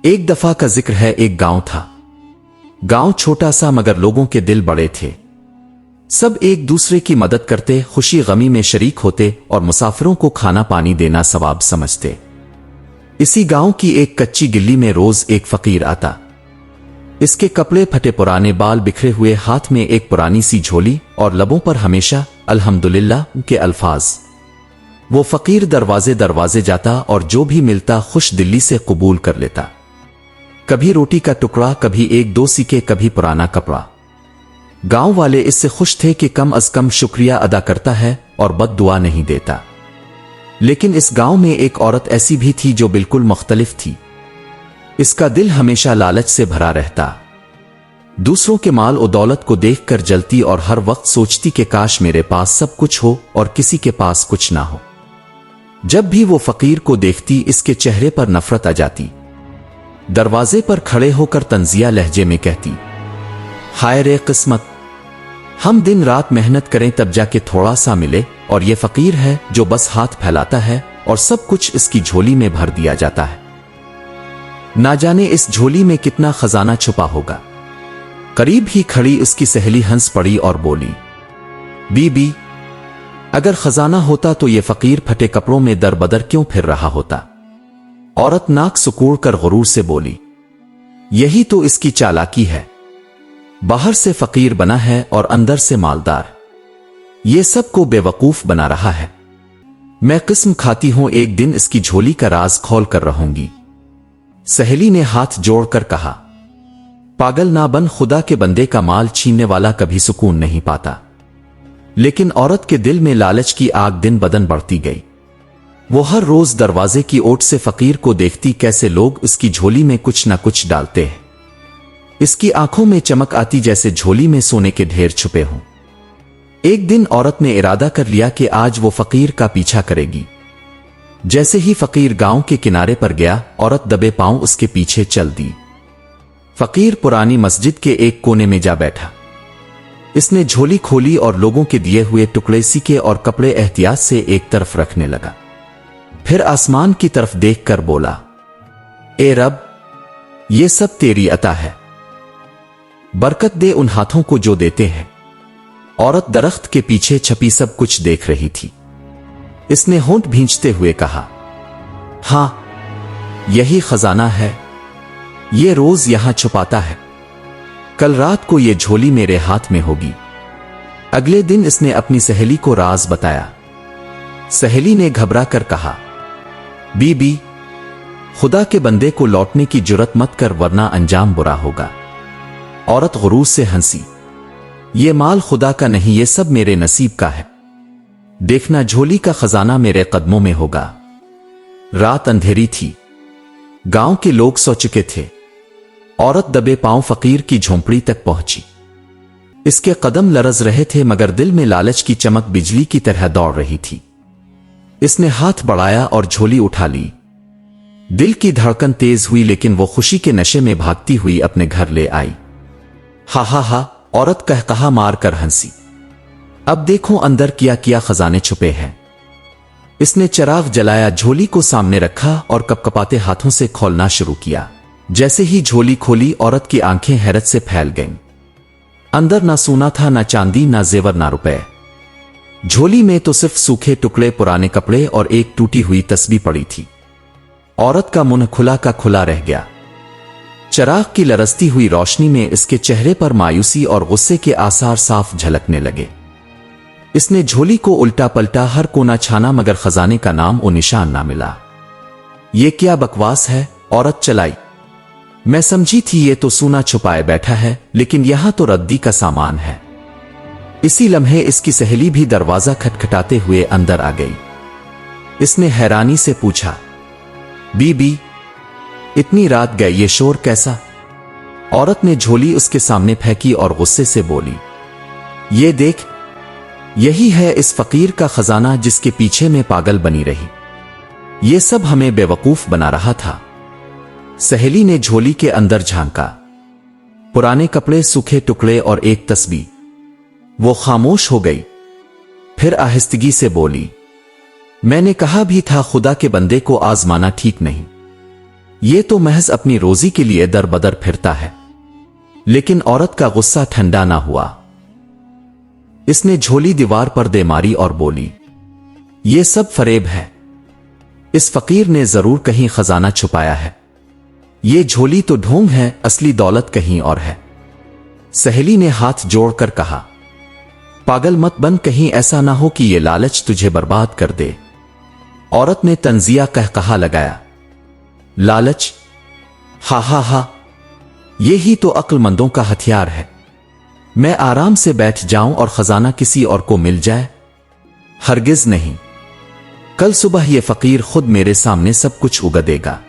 ایک دفعہ کا ذکر ہے، ایک گاؤں تھا۔ گاؤں چھوٹا سا مگر لوگوں کے دل بڑے تھے۔ سب ایک دوسرے کی مدد کرتے، خوشی غمی میں شریک ہوتے اور مسافروں کو کھانا پانی دینا ثواب سمجھتے۔ اسی گاؤں کی ایک کچی گلی میں روز ایک فقیر آتا۔ اس کے کپڑے پھٹے، پرانے بال بکھرے ہوئے، ہاتھ میں ایک پرانی سی جھولی اور لبوں پر ہمیشہ الحمدللہ کے الفاظ۔ وہ فقیر دروازے دروازے جاتا اور جو بھی ملتا خوش دلی سے قبول کر لیتا۔ کبھی روٹی کا ٹکڑا، کبھی ایک دو سکے، کبھی پرانا کپڑا۔ گاؤں والے اس سے خوش تھے کہ کم از کم شکریہ ادا کرتا ہے اور بد دعا نہیں دیتا۔ لیکن اس گاؤں میں ایک عورت ایسی بھی تھی جو بالکل مختلف تھی۔ اس کا دل ہمیشہ لالچ سے بھرا رہتا، دوسروں کے مال و دولت کو دیکھ کر جلتی اور ہر وقت سوچتی کہ کاش میرے پاس سب کچھ ہو اور کسی کے پاس کچھ نہ ہو۔ جب بھی وہ فقیر کو دیکھتی اس کے چہرے پر نفرت آ جاتی۔ دروازے پر کھڑے ہو کر طنزیہ لہجے میں کہتی، ہائے رے قسمت، ہم دن رات محنت کریں تب جا کے تھوڑا سا ملے، اور یہ فقیر ہے جو بس ہاتھ پھیلاتا ہے اور سب کچھ اس کی جھولی میں بھر دیا جاتا ہے۔ نہ جانے اس جھولی میں کتنا خزانہ چھپا ہوگا۔ قریب ہی کھڑی اس کی سہیلی ہنس پڑی اور بولی، بی بی، اگر خزانہ ہوتا تو یہ فقیر پھٹے کپڑوں میں در بدر کیوں پھر رہا ہوتا؟ عورت ناک سکوڑ کر غرور سے بولی، یہی تو اس کی چالاکی ہے، باہر سے فقیر بنا ہے اور اندر سے مالدار، یہ سب کو بے وقوف بنا رہا ہے۔ میں قسم کھاتی ہوں ایک دن اس کی جھولی کا راز کھول کر رہوں گی۔ سہیلی نے ہاتھ جوڑ کر کہا، پاگل نہ بن، خدا کے بندے کا مال چھیننے والا کبھی سکون نہیں پاتا۔ لیکن عورت کے دل میں لالچ کی آگ دن بدن بڑھتی گئی۔ وہ ہر روز دروازے کی اوٹ سے فقیر کو دیکھتی کیسے لوگ اس کی جھولی میں کچھ نہ کچھ ڈالتے ہیں۔ اس کی آنکھوں میں چمک آتی جیسے جھولی میں سونے کے ڈھیر چھپے ہوں۔ ایک دن عورت نے ارادہ کر لیا کہ آج وہ فقیر کا پیچھا کرے گی۔ جیسے ہی فقیر گاؤں کے کنارے پر گیا، عورت دبے پاؤں اس کے پیچھے چل دی۔ فقیر پرانی مسجد کے ایک کونے میں جا بیٹھا۔ اس نے جھولی کھولی اور لوگوں کے دیے ہوئے ٹکڑے سکے اور کپڑے احتیاط سے ایک طرف رکھنے لگا۔ پھر آسمان کی طرف دیکھ کر بولا، اے رب، یہ سب تیری عطا ہے، برکت دے ان ہاتھوں کو جو دیتے ہیں۔ عورت درخت کے پیچھے چھپی سب کچھ دیکھ رہی تھی۔ اس نے ہونٹ بھینچتے ہوئے کہا، ہاں، یہی خزانہ ہے، یہ روز یہاں چھپاتا ہے، کل رات کو یہ جھولی میرے ہاتھ میں ہوگی۔ اگلے دن اس نے اپنی سہیلی کو راز بتایا۔ سہیلی نے گھبرا کر کہا، بی بی، خدا کے بندے کو لوٹنے کی جرت مت کر ورنہ انجام برا ہوگا۔ عورت غرور سے ہنسی، یہ مال خدا کا نہیں، یہ سب میرے نصیب کا ہے، دیکھنا جھولی کا خزانہ میرے قدموں میں ہوگا۔ رات اندھیری تھی، گاؤں کے لوگ سو چکے تھے۔ عورت دبے پاؤں فقیر کی جھونپڑی تک پہنچی۔ اس کے قدم لرز رہے تھے مگر دل میں لالچ کی چمک بجلی کی طرح دوڑ رہی تھی۔ اس نے ہاتھ بڑھایا اور جھولی اٹھا لی۔ دل کی دھڑکن تیز ہوئی لیکن وہ خوشی کے نشے میں بھاگتی ہوئی اپنے گھر لے آئی۔ ہا ہا ہا، عورت قہقہا مار کر ہنسی، اب دیکھو اندر کیا کیا خزانے چھپے ہیں۔ اس نے چراغ جلایا، جھولی کو سامنے رکھا اور کپکپاتے ہاتھوں سے کھولنا شروع کیا۔ جیسے ہی جھولی کھولی، عورت کی آنکھیں حیرت سے پھیل گئیں۔ اندر نہ سونا تھا، نہ چاندی، نہ زیور، نہ روپے۔ جھولی میں تو صرف سوکھے ٹکڑے، پرانے کپڑے اور ایک ٹوٹی ہوئی تسبیح پڑی تھی۔ عورت کا منہ کھلا کا کھلا رہ گیا۔ چراغ کی لرزتی ہوئی روشنی میں اس کے چہرے پر مایوسی اور غصے کے آثار صاف جھلکنے لگے۔ اس نے جھولی کو الٹا پلٹا، ہر کونا چھانا مگر خزانے کا نام و نشان نہ ملا۔ یہ کیا بکواس ہے؟ عورت چلائی، میں سمجھی تھی یہ تو سونا چھپائے بیٹھا ہے، لیکن یہاں تو ردی کا سامان ہے۔ اسی لمحے اس کی سہیلی بھی دروازہ کھٹکھٹاتے ہوئے اندر آ گئی۔ اس نے حیرانی سے پوچھا، بی بی، اتنی رات گئے، یہ شور کیسا؟ عورت نے جھولی اس کے سامنے پھینکی اور غصے سے بولی، یہ دیکھ، یہی ہے اس فقیر کا خزانہ جس کے پیچھے میں پاگل بنی رہی، یہ سب ہمیں بے وقوف بنا رہا تھا۔ سہیلی نے جھولی کے اندر جھانکا، پرانے کپڑے، سوکھے ٹکڑے اور ایک تسبیح۔ وہ خاموش ہو گئی، پھر آہستگی سے بولی، میں نے کہا بھی تھا خدا کے بندے کو آزمانا ٹھیک نہیں، ये तो महज अपनी रोजी के लिए दर बदर फिरता है। लेकिन औरत का गुस्सा ठंडा ना हुआ। इसने झोली दीवार पर दे मारी और बोली, ये सब फरेब है। इस फकीर ने जरूर कहीं खजाना छुपाया है। ये झोली तो ढोंग है, असली दौलत कहीं और है। सहेली ने हाथ जोड़कर कहा, पागल मत बन, कहीं ऐसा ना हो कि ये लालच तुझे बर्बाद कर दे। औरत ने तंजिया कहा लगाया, लालच? हा हा हा, ये ही तो अक्लमंदों का हथियार है। मैं आराम से बैठ जाऊं और खजाना किसी और को मिल जाए? हरगिज नहीं। कल सुबह ये फकीर खुद मेरे सामने सब कुछ उगा देगा।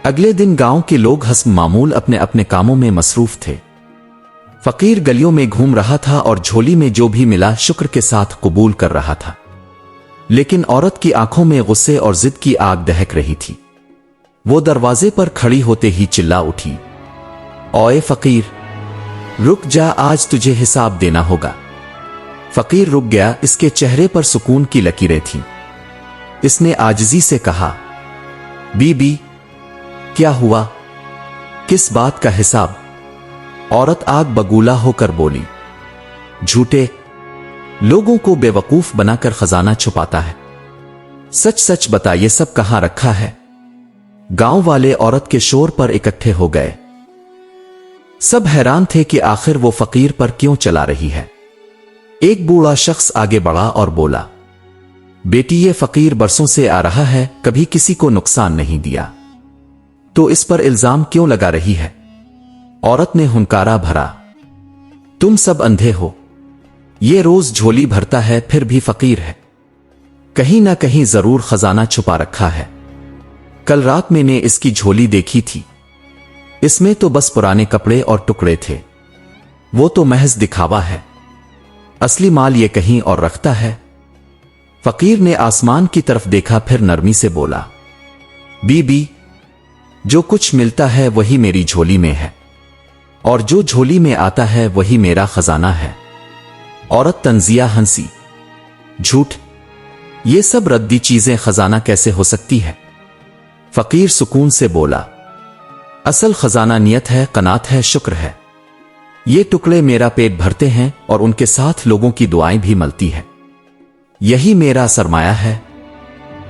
अगले दिन गांव के लोग हस्ब मामूल अपने अपने कामों में मसरूफ थे। फकीर गलियों में घूम रहा था और झोली में जो भी मिला शुक्र के साथ कबूल कर रहा था। लेकिन औरत की आंखों में गुस्से और जिद की आग दहक रही थी। वो दरवाजे पर खड़ी होते ही चिल्ला उठी, ओए फकीर, रुक जा, आज तुझे हिसाब देना होगा। फकीर रुक गया। इसके चेहरे पर सुकून की लकीरें थीं। इसने आजिजी से कहा, बीबी, क्या हुआ? किस बात का हिसाब? औरत आग बगूला होकर बोली, झूठे लोगों को बेवकूफ बनाकर खजाना छुपाता है। सच सच बता, ये सब कहां रखा है? गांव वाले औरत के शोर पर इकट्ठे हो गए। सब हैरान थे कि आखिर वो फकीर पर क्यों चला रही है। एक बूढ़ा शख्स आगे बढ़ा और बोला, बेटी, ये फकीर बरसों से आ रहा है, कभी किसी को नुकसान नहीं दिया, तो इस पर इल्जाम क्यों लगा रही है? औरत ने हुंकारा भरा, तुम सब अंधे हो। ये रोज झोली भरता है, फिर भी फकीर है। कहीं ना कहीं जरूर खजाना छुपा रखा है। कल रात मैंने इसकी झोली देखी थी। इसमें तो बस पुराने कपड़े और टुकड़े थे। वो तो महज दिखावा है। असली माल ये कहीं और रखता है। फकीर ने आसमान की तरफ देखा, फिर नरमी से बोला, बीबी, जो कुछ मिलता है वही मेरी झोली में है, और जो झोली में आता है वही मेरा खजाना है। औरत तंजिया हंसी, झूठ, ये सब रद्दी चीजें खजाना कैसे हो सकती है? फकीर सुकून से बोला, असल खजाना नियत है, कनात है, शुक्र है। ये टुकड़े मेरा पेट भरते हैं और उनके साथ लोगों की दुआएं भी मिलती है। यही मेरा सरमाया है।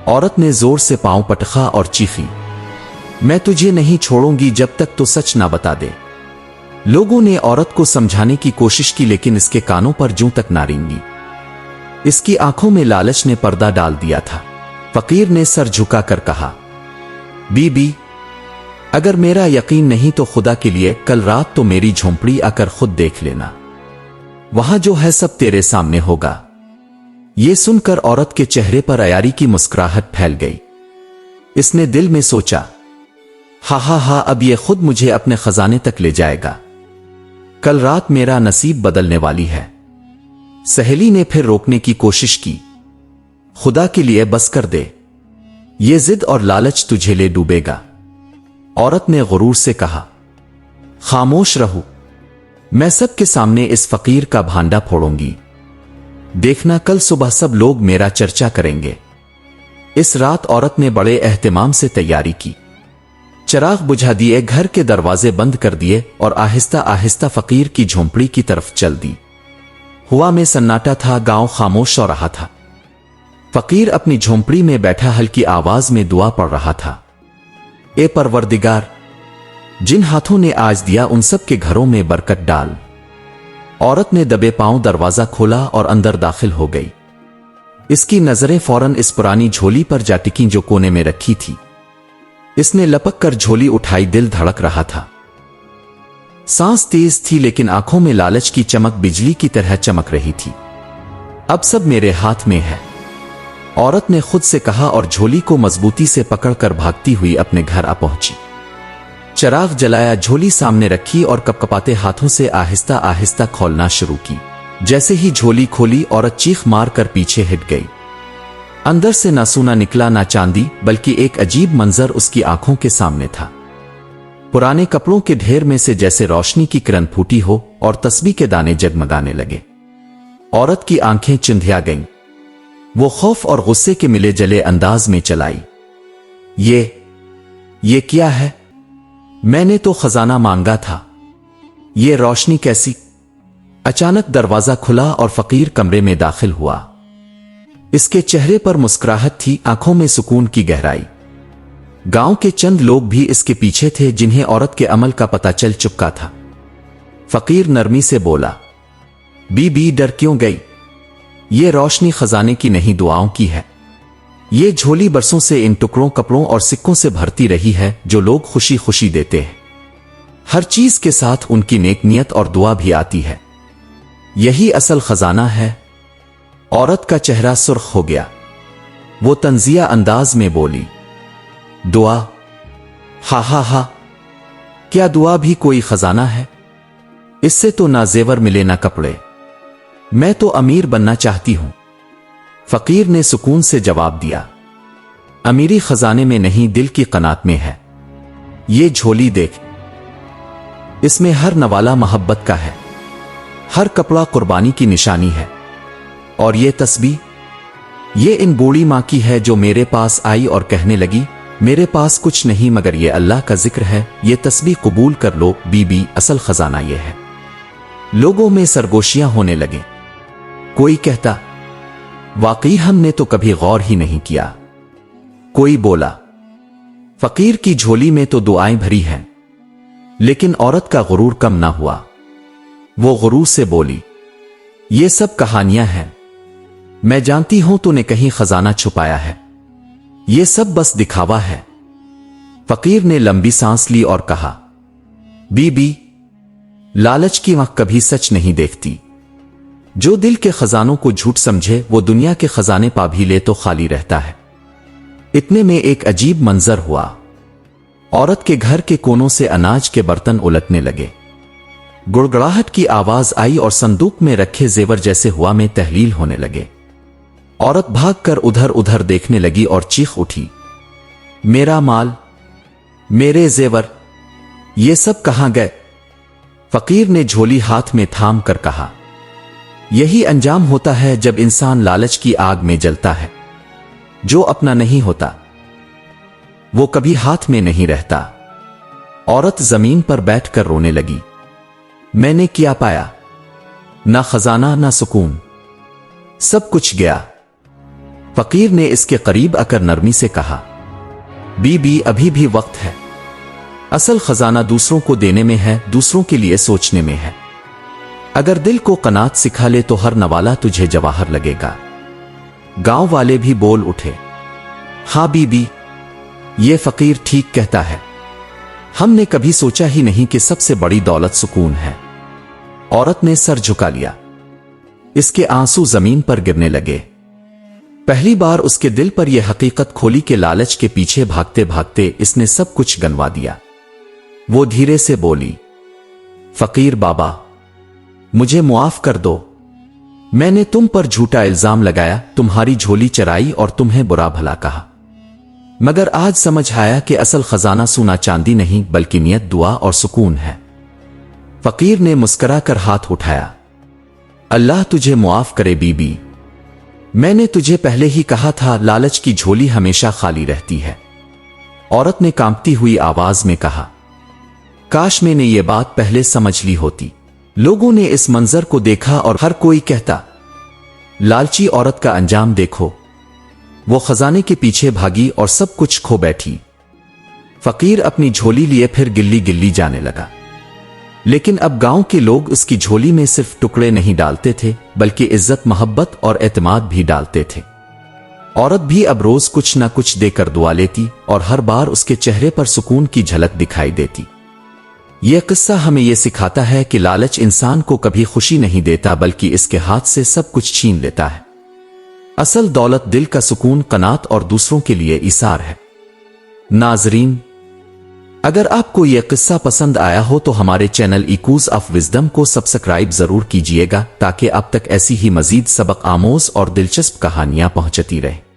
औरत ने जोर से पांव पटका और चीखी, मैं तुझे नहीं छोड़ूंगी जब तक तो सच ना बता दे। लोगों ने औरत को समझाने की कोशिश की, लेकिन इसके कानों पर जूं तक ना रेंगी। इसकी आंखों में लालच ने पर्दा डाल दिया था। फकीर ने सर झुकाकर कहा, बीबी, अगर मेरा यकीन नहीं तो खुदा के लिए कल रात तो मेरी झोंपड़ी आकर खुद देख लेना। वहां जो है सब तेरे सामने होगा। ये सुनकर औरत के चेहरे पर अयारी की मुस्कुराहट फैल गई। इसने दिल में सोचा, हा हा हा, अब ये खुद मुझे अपने खजाने तक ले जाएगा। कल रात मेरा नसीब बदलने वाली है। सहेली ने फिर रोकने की कोशिश की, खुदा के लिए बस कर दे, ये जिद और लालच तुझे ले डूबेगा। औरत ने गुरूर से कहा, खामोश रहो, मैं सबके सामने इस फकीर का भांडा फोड़ूंगी। देखना, कल सुबह सब लोग मेरा चर्चा करेंगे। इस रात औरत ने बड़े एहतिमाम से तैयारी की। चिराग बुझा दिए, घर के दरवाजे बंद कर दिए और आहिस्ता आहिस्ता फकीर की झोंपड़ी की तरफ चल दी। हुआ में सन्नाटा था, गांव खामोश हो रहा था। फकीर अपनी झोंपड़ी में बैठा हल्की आवाज में दुआ पढ़ रहा था, ए परवरदिगार, जिन हाथों ने आज दिया उन सब के घरों में बरकत डाल। औरत ने दबे पांव दरवाजा खोला और अंदर दाखिल हो गई। इसकी नजरें फौरन इस पुरानी झोली पर जा टिकीं जो कोने में रखी थी। इसने लपक कर झोली उठाई, दिल धड़क रहा था। सांस तेज थी, लेकिन आंखों में लालच की चमक बिजली की तरह चमक रही थी। अब सब मेरे हाथ में है, औरत ने खुद से कहा और झोली को मजबूती से पकड़कर भागती हुई अपने घर आ पहुंची। चिराग जलाया, झोली सामने रखी और कपकपाते हाथों से आहिस्ता आहिस्ता खोलना शुरू की। जैसे ही झोली खोली, औरत चीख मार कर पीछे हट गई। अंदर से ना सोना निकला ना चांदी, बल्कि एक अजीब मंजर उसकी आंखों के सामने था। पुराने कपड़ों के ढेर में से जैसे रोशनी की किरण फूटी हो और तस्बीह के दाने जगमगाने लगे। औरत की आंखें चिंधिया गईं। वो खौफ और गुस्से के मिले जले अंदाज में चलाई, ये क्या है? मैंने तो खजाना मांगा था। ये रोशनी कैसी? अचानक दरवाजा खुला और फकीर कमरे में दाखिल हुआ। इसके चेहरे पर मुस्कुराहट थी, आंखों में सुकून की गहराई। गांव के चंद लोग भी इसके पीछे थे जिन्हें औरत के अमल का पता चल चुका था। फकीर नरमी से बोला, बीबी डर क्यों गई? ये रोशनी खजाने की नहीं, दुआओं की है। ये झोली बरसों से इन टुकड़ों, कपड़ों और सिक्कों से भरती रही है जो लोग खुशी खुशी देते हैं। हर चीज के साथ उनकी नेक नियत और दुआ भी आती है। यही असल खजाना है। औरत का चेहरा सुर्ख हो गया। वो तंजिया अंदाज में बोली, दुआ? हा हा हा, क्या दुआ भी कोई खजाना है? इससे तो ना जेवर मिले ना कपड़े। मैं तो अमीर बनना चाहती हूं। फकीर ने सुकून से जवाब दिया, अमीरी खजाने में नहीं, दिल की कनात में है। ये झोली देख, इसमें हर नवाला मोहब्बत का है, हर कपड़ा कुर्बानी की निशानी है। और ये तस्बीह, ये इन बूढ़ी मां की है जो मेरे पास आई और कहने लगी, मेरे पास कुछ नहीं मगर ये अल्लाह का जिक्र है। ये तस्बीह कबूल कर लो बीबी, असल खजाना ये है। लोगों में सरगोशियां होने लगे। कोई कहता, वाकई हमने तो कभी गौर ही नहीं किया। कोई बोला, फकीर की झोली में तो दुआएं भरी हैं। लेकिन औरत का गुरूर कम ना हुआ। वो गुरूर से बोली, ये सब कहानियां हैं। मैं जानती हूं तूने कहीं खजाना छुपाया है। ये सब बस दिखावा है। फकीर ने लंबी सांस ली और कहा, बीबी, लालच की आंख कभी सच नहीं देखती। जो दिल के खजानों को झूठ समझे वो दुनिया के खजाने पा भी ले तो खाली रहता है। इतने में एक अजीब मंजर हुआ। औरत के घर के कोनों से अनाज के बर्तन उलटने लगे। गुड़गड़ाहट की आवाज आई और संदूक में रखे जेवर जैसे हुआ में तहलील होने लगे। औरत भागकर उधर उधर देखने लगी और चीख उठी, मेरा माल, मेरे जेवर, ये सब कहां गए? फकीर ने झोली हाथ में थाम कर कहा, यही अंजाम होता है जब इंसान लालच की आग में जलता है। जो अपना नहीं होता वो कभी हाथ में नहीं रहता। औरत जमीन पर बैठकर रोने लगी। मैंने क्या पाया? ना खजाना ना सुकून, सब कुछ गया। फकीर ने इसके करीब आकर नरमी से कहा, बीबी अभी भी वक्त है। असल खजाना दूसरों को देने में है, दूसरों के लिए सोचने में है। अगर दिल को कनात सिखा ले तो हर नवाला तुझे जवाहर लगेगा। गांव वाले भी बोल उठे, हां बीबी, ये फकीर ठीक कहता है। हमने कभी सोचा ही नहीं कि सबसे बड़ी दौलत सुकून है। औरत ने सर झुका लिया। इसके आंसू जमीन पर गिरने लगे। पहली बार उसके दिल पर यह हकीकत खोली कि लालच के पीछे भागते भागते इसने सब कुछ गंवा दिया। वो धीरे से बोली, फकीर बाबा, मुझे मुआफ कर दो। मैंने तुम पर झूठा इल्जाम लगाया, तुम्हारी झोली चराई और तुम्हें बुरा भला कहा। मगर आज समझ आया कि असल खजाना सोना चांदी नहीं बल्कि नियत, दुआ और सुकून है। फकीर ने मुस्कुराकर हाथ उठाया, अल्लाह तुझे मुआफ करे बीबी। मैंने तुझे पहले ही कहा था लालच की झोली हमेशा खाली रहती है। औरत ने कांपती हुई आवाज में कहा, काश मैंने ये बात पहले समझ ली होती। लोगों ने इस मंजर को देखा और हर कोई कहता, लालची औरत का अंजाम देखो। वो खजाने के पीछे भागी और सब कुछ खो बैठी। फकीर अपनी झोली लिए फिर गिल्ली गिल्ली जाने लगा। लेकिन अब गांव के लोग उसकी झोली में सिर्फ टुकड़े नहीं डालते थे बल्कि इज्जत, मोहब्बत और एतमाद भी डालते थे। औरत भी अब रोज कुछ ना कुछ देकर दुआ लेती और हर बार उसके चेहरे पर सुकून की झलक दिखाई देती। यह किस्सा हमें यह सिखाता है कि लालच इंसान को कभी खुशी नहीं देता बल्कि इसके हाथ से सब कुछ छीन लेता है। असल दौलत दिल का सुकून, कनात और दूसरों के लिए इसार है। नाजरीन, अगर आपको यह किस्सा पसंद आया हो तो हमारे चैनल ईकूज ऑफ विजडम को सब्सक्राइब जरूर कीजिएगा ताकि अब तक ऐसी ही मजीद सबक आमोज और दिलचस्प कहानियां पहुंचती रहे।